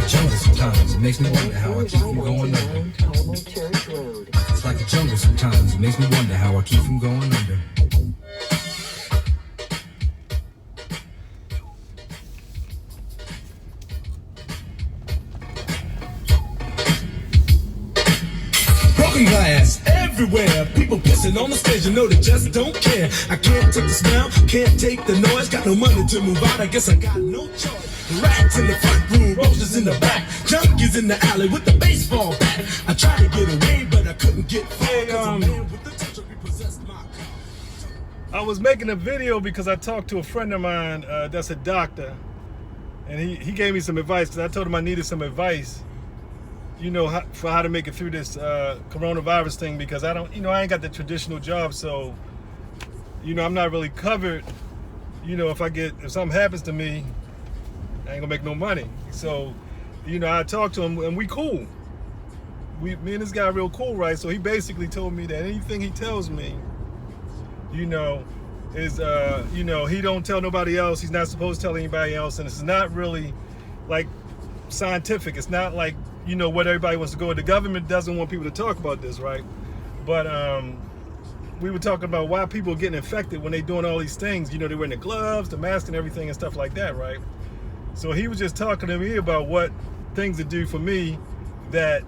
a jungle sometimes. It makes me wonder how I keep from going under. It's like a jungle sometimes. It makes me wonder how I keep from going under. Broken glass everywhere. People pissing on the stage, you know they just don't care. I can't take the smell, can't take the noise. Got no money to move out, I guess I got no choice. Rats in the front room, roaches in the back, junkies in the alley with the baseball bat. I tried to get away, but I couldn't get far. I was making a video because I talked to a friend of mine that's a doctor, and he gave me some advice because I told him I needed some advice, you know, for how to make it through this coronavirus thing, because I ain't got the traditional job, so, you know, I'm not really covered. You know, if something happens to me, I ain't gonna make no money. So, you know, I talked to him and we cool. Me and this guy real cool, right? So he basically told me that anything he tells me, you know, is, you know, he don't tell nobody else. He's not supposed to tell anybody else. And it's not really like scientific. It's not like, you know, what everybody wants to go. The government doesn't want people to talk about this, right? But we were talking about why people are getting infected when they're doing all these things. You know, they're wearing the gloves, the mask and everything and stuff like that, right? So he was just talking to me about what things to do for me that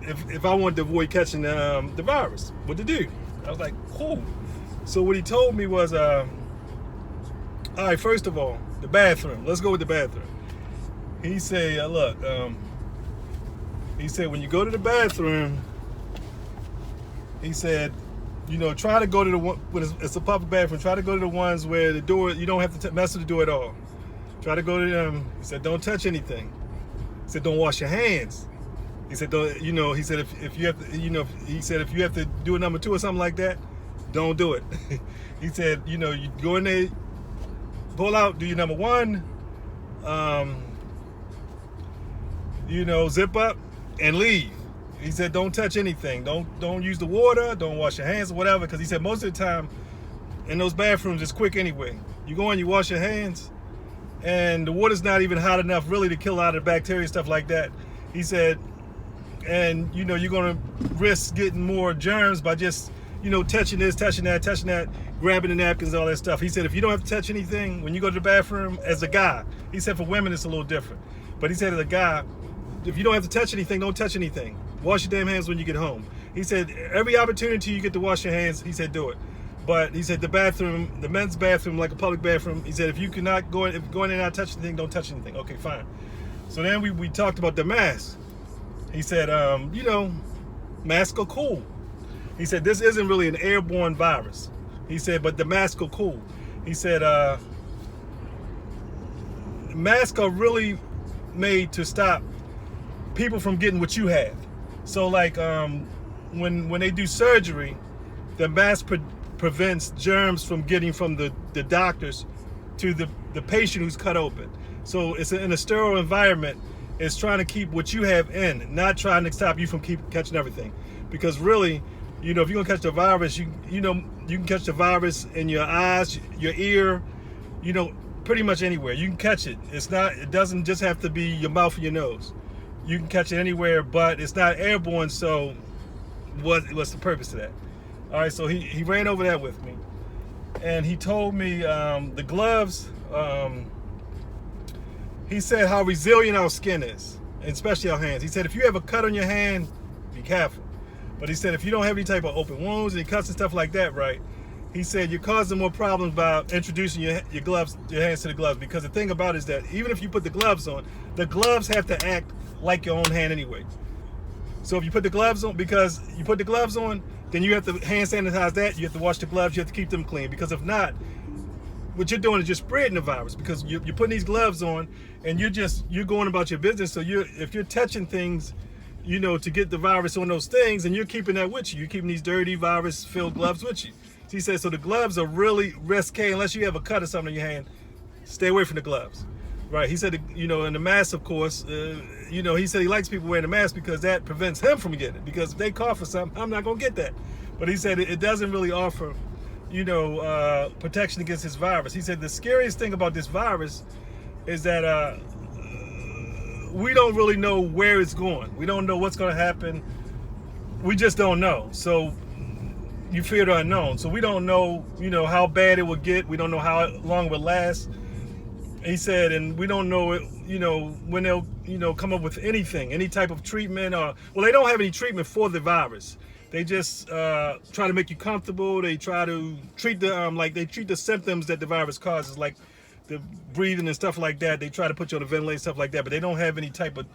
if I wanted to avoid catching the virus, what to do. I was like, cool. So what he told me was, all right, first of all, the bathroom. Let's go with the bathroom. He said, look, he said, when you go to the bathroom, he said, you know, try to go to the one, when it's a public bathroom, try to go to the ones where the door, you don't have to mess with the door at all. Try to go to them. He said, don't touch anything. He said, don't wash your hands. He said, don't, you know, he said, if you have to, you know, he said, if you have to do a number 2 or something like that, don't do it. He said, you know, you go in there, pull out, do your number 1, you know, zip up and leave. He said, don't touch anything. Don't use the water, don't wash your hands or whatever, because he said most of the time in those bathrooms it's quick anyway. You go in, you wash your hands, and the water's not even hot enough really to kill out of the bacteria and stuff like that. He said, and you know, you're gonna risk getting more germs by just, you know, touching this, touching that, grabbing the napkins, all that stuff. He said, if you don't have to touch anything when you go to the bathroom as a guy, he said for women it's a little different. But he said as a guy, if you don't have to touch anything, don't touch anything. Wash your damn hands when you get home. He said, every opportunity you get to wash your hands, he said, do it. But he said the bathroom, the men's bathroom, like a public bathroom, he said, if you cannot go in, if going in and not touch anything, don't touch anything. Okay, fine. So then we talked about the mask. He said, you know, masks are cool. He said, this isn't really an airborne virus. He said, but the masks are cool. He said, masks are really made to stop people from getting what you have. So like when they do surgery, the mask prevents germs from getting from the doctors to the patient who's cut open. So it's in a sterile environment. It's trying to keep what you have in, not trying to stop you from catching everything. Because really, you know, if you're gonna catch the virus, you know, you can catch the virus in your eyes, your ear, you know, pretty much anywhere. You can catch it. It doesn't just have to be your mouth or your nose. You can catch it anywhere, but it's not airborne, so what's the purpose of that? All right, so he ran over that with me. And he told me the gloves, he said how resilient our skin is, especially our hands. He said if you have a cut on your hand, be careful. But he said if you don't have any type of open wounds, any cuts and stuff like that, right? He said you're causing more problems by introducing your hands to the gloves, because the thing about it is that even if you put the gloves on, the gloves have to act like your own hand anyway. So if you put the gloves on, because you put the gloves on, then you have to hand sanitize that, you have to wash the gloves, you have to keep them clean, because if not, what you're doing is just spreading the virus, because you're putting these gloves on and you're going about your business. So if you're touching things, you know, to get the virus on those things, and you're keeping that with you. You're keeping these dirty virus-filled gloves with you. So he said, so the gloves are really risky unless you have a cut or something in your hand. Stay away from the gloves, right? He said, you know, and the mask, of course, you know, he said he likes people wearing the mask because that prevents him from getting it. Because if they cough or something, I'm not gonna get that. But he said it doesn't really offer, you know, protection against this virus. He said the scariest thing about this virus is that we don't really know where it's going. We don't know what's going to happen. We just don't know. So you fear the unknown. So we don't know, how bad it will get. We don't know how long it will last. He said, and we don't know, when they'll, come up with anything, any type of treatment. They don't have any treatment for the virus. They just try to make you comfortable. They try to treat they treat the symptoms that the virus causes, like the breathing and stuff like that. They try to put you on a ventilator, stuff like that. But they don't have any type of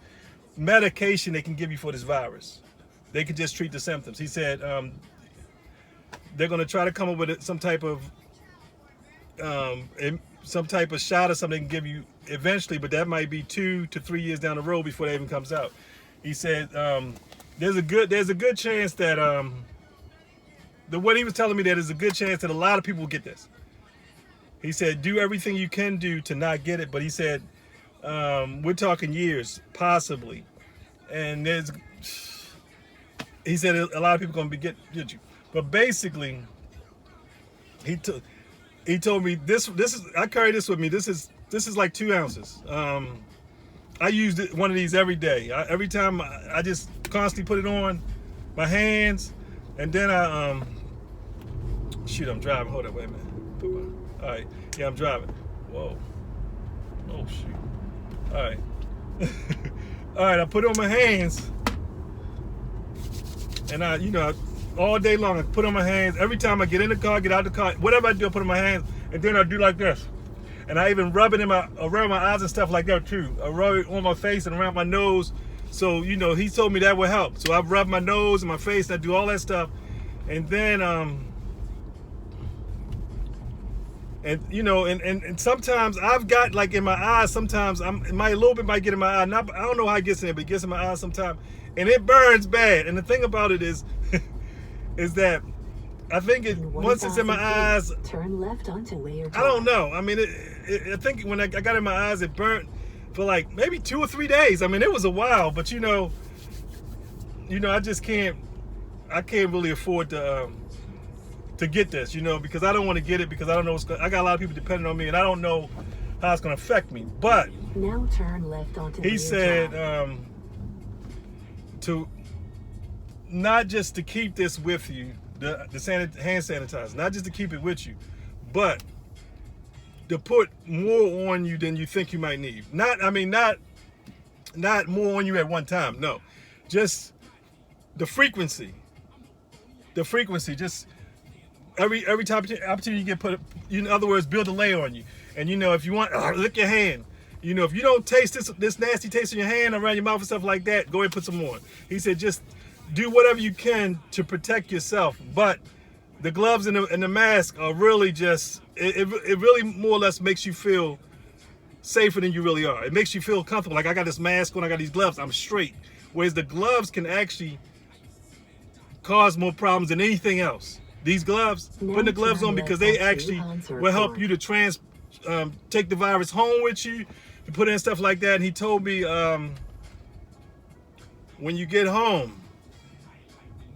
medication they can give you for this virus. They can just treat the symptoms. He said they're going to try to come up with some type of shot or something they can give you eventually, but that might be 2 to 3 years down the road before that even comes out. He said there's a good chance that what he was telling me, that there's a good chance that a lot of people will get this. He said do everything you can do to not get it, but he said we're talking years possibly, and he said a lot of people are going to get you. But basically, he told me this is, I carry this with me. This is like 2 ounces. I use one of these every day. Every time I just constantly put it on my hands, and then shoot, I'm driving. Hold up, wait a minute. All right, yeah, I'm driving. Whoa. Oh shoot. All right. All right, I put it on my hands, and all day long I put it on my hands. Every time I get in the car, get out the car, whatever I do, I put it on my hands, and then I do like this. And I even rub it around my eyes and stuff like that too. I rub it on my face and around my nose. So, he told me that would help. So I rub my nose and my face, and I do all that stuff. And then, and sometimes I've got like in my eyes, sometimes a little bit might get in my eye. I don't know how it gets in there, but it gets in my eyes sometimes. And it burns bad. And the thing about it is, is that I think once it's in my eyes, turn left onto Weir Drive. I don't know. I mean, I think when I got it in my eyes, it burnt for like maybe 2 or 3 days. I mean, it was a while, but I just can't really afford to get this, because I don't want to get it, because I don't know I got a lot of people depending on me, and I don't know how it's going to affect me. But now turn left onto he Weir said Drive. To not just to keep this with you, the hand sanitizer, not just to keep it with you, but to put more on you than you think you might need. Not more on you at one time. No, just the frequency. Just every time opportunity you get put. In other words, build a layer on you. And if you want, lick your hand. If you don't taste this nasty taste in your hand, around your mouth and stuff like that, go ahead and put some more. He said just do whatever you can to protect yourself. But the gloves and the mask are really just, it really more or less makes you feel safer than you really are. It makes you feel comfortable. Like I got this mask on, I got these gloves, I'm straight. Whereas the gloves can actually cause more problems than anything else. These gloves, putting the gloves on, because they actually will help you to take the virus home with you, to put in stuff like that. And he told me when you get home,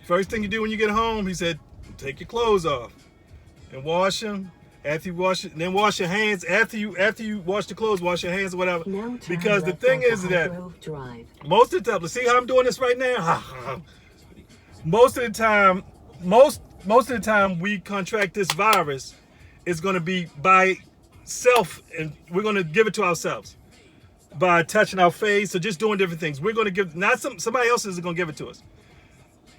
first thing you do when you get home, he said, take your clothes off and wash them. After you wash it, then wash your hands. After you wash the clothes, wash your hands or whatever. Because the thing is that most of the time, see how I'm doing this right now? Most of the time we contract this virus is going to be by self, and we're going to give it to ourselves by touching our face or just doing different things. We're going to give, not somebody else is going to give it to us.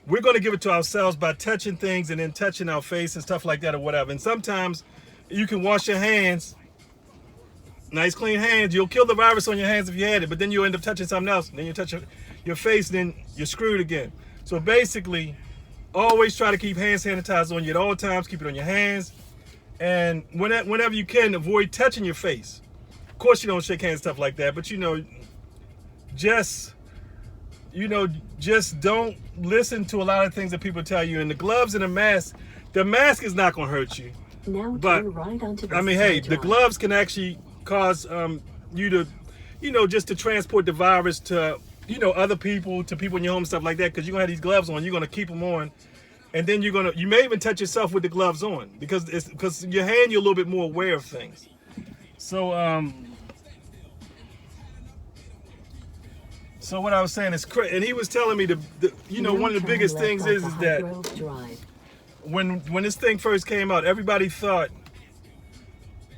We're going to give it to ourselves by touching things and then touching our face and stuff like that or whatever. And sometimes you can wash your hands, nice clean hands. You'll kill the virus on your hands if you had it, but then you'll end up touching something else. And then you touch your face, then you're screwed again. So basically, always try to keep hand sanitizer on you at all times. Keep it on your hands. And whenever you can, avoid touching your face. Of course, you don't shake hands, stuff like that, but just don't listen to a lot of things that people tell you. And the gloves and the mask is not going to hurt you. Now but right onto the gloves can actually cause you to, just to transport the virus to, other people, to people in your home, stuff like that. Because you're going to have these gloves on, you're going to keep them on. And then you may even touch yourself with the gloves on, because your hand, you're a little bit more aware of things. So So what I was saying is, and he was telling me one of the biggest things is that Grove Drive. when this thing first came out, everybody thought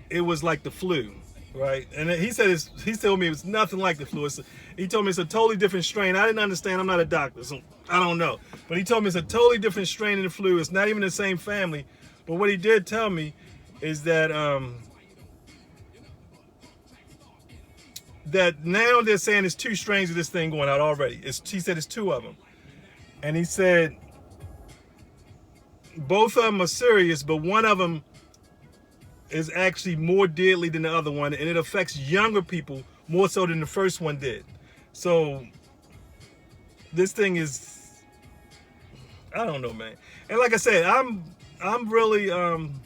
it was like the flu, right? And he told me it was nothing like the flu. He told me it's a totally different strain. I didn't understand. I'm not a doctor, so I don't know. But he told me it's a totally different strain of the flu. It's not even the same family. But what he did tell me is that that now they're saying there's 2 strains of this thing going out already. He said it's 2 of them. And he said both of them are serious, but one of them is actually more deadly than the other one, and it affects younger people more so than the first one did. So this thing is, I don't know, man. And like I said, I'm really I'm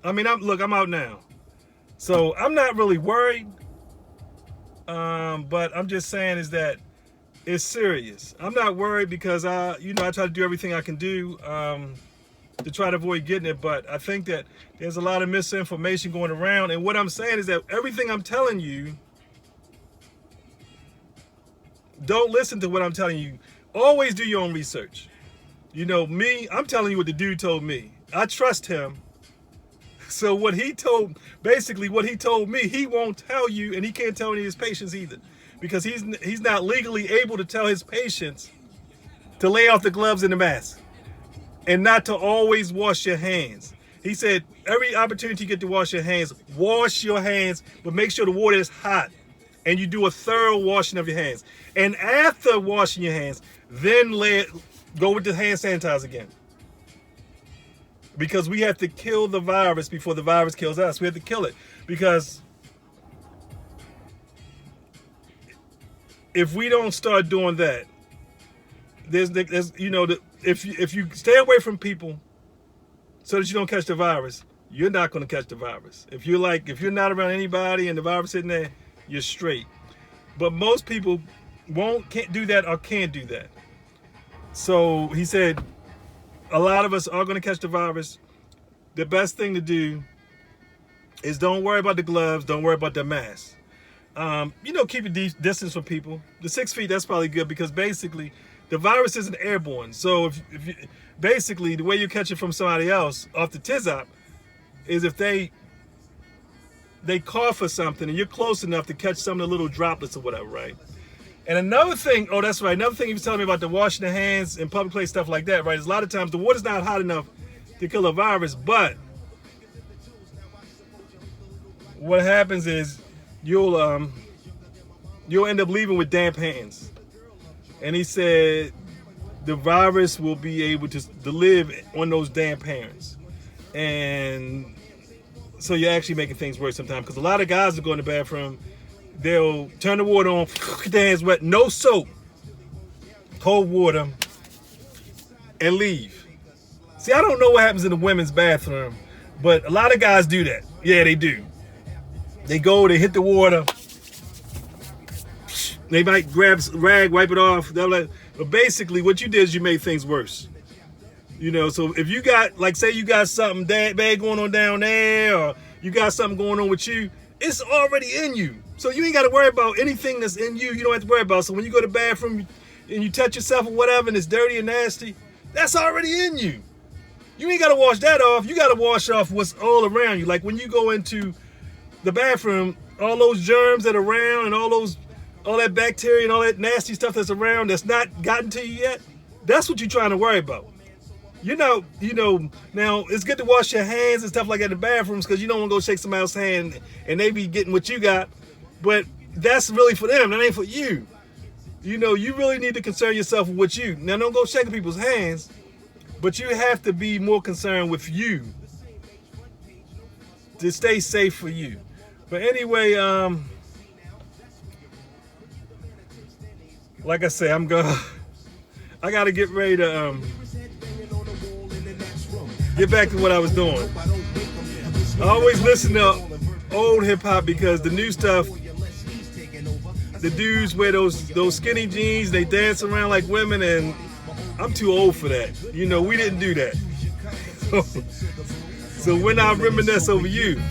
out now, so I'm not really worried. But I'm just saying is that it's serious. I'm not worried because I try to do everything I can do to try to avoid getting it. But I think that there's a lot of misinformation going around. And what I'm saying is that everything I'm telling you, don't listen to what I'm telling you. Always do your own research. Me, I'm telling you what the dude told me. I trust him. So what he told me, he won't tell you, and he can't tell any of his patients either, because he's not legally able to tell his patients to lay off the gloves and the mask, and not to always wash your hands. He said every opportunity you get to wash your hands, but make sure the water is hot, and you do a thorough washing of your hands. And after washing your hands, then go with the hand sanitizer again. Because we have to kill the virus before the virus kills us. We have to kill it, because if we don't start doing that, if you stay away from people so that you don't catch the virus, you're not going to catch the virus. If you're not around anybody and the virus sitting there, you're straight. But most people can't do that or can't do that. So he said, a lot of us are going to catch the virus. The best thing to do is don't worry about the gloves. Don't worry about the mask. Keep your distance from people. The 6 feet, that's probably good, because basically the virus isn't airborne. So basically the way you catch it from somebody else off the tizop is if they cough or something and you're close enough to catch some of the little droplets or whatever, right? And another thing he was telling me about the washing the hands in public place, stuff like that, right? Is a lot of times the water's not hot enough to kill a virus, but what happens is you'll end up leaving with damp hands. And he said the virus will be able to live on those damp hands. And so you're actually making things worse sometimes, because a lot of guys will go in the bathroom, they'll turn the water on, get their hands wet, no soap, cold water, and leave. See, I don't know what happens in the women's bathroom, but a lot of guys do that. Yeah, they do. They hit the water, they might grab a rag, wipe it off. But basically what you did is you made things worse. So if you got, say you got something bad going on down there, or you got something going on with you, it's already in you. So you ain't got to worry about anything that's in you. You don't have to worry about. So when you go to the bathroom and you touch yourself or whatever and it's dirty and nasty, that's already in you. You ain't got to wash that off. You got to wash off what's all around you. Like when you go into the bathroom, all those germs that are around and all that bacteria and all that nasty stuff that's around that's not gotten to you yet, that's what you're trying to worry about. Now it's good to wash your hands and stuff like that in the bathrooms, because you don't want to go shake somebody else's hand and they be getting what you got. But that's really for them. That ain't for you. You really need to concern yourself with what you. Now, don't go shaking people's hands, but you have to be more concerned with you to stay safe for you. But anyway, like I say, I got to get ready to get back to what I was doing. I always listen to old hip hop, because the new stuff, the dudes wear those skinny jeans, they dance around like women, and I'm too old for that. We didn't do that. So when I reminisce over you,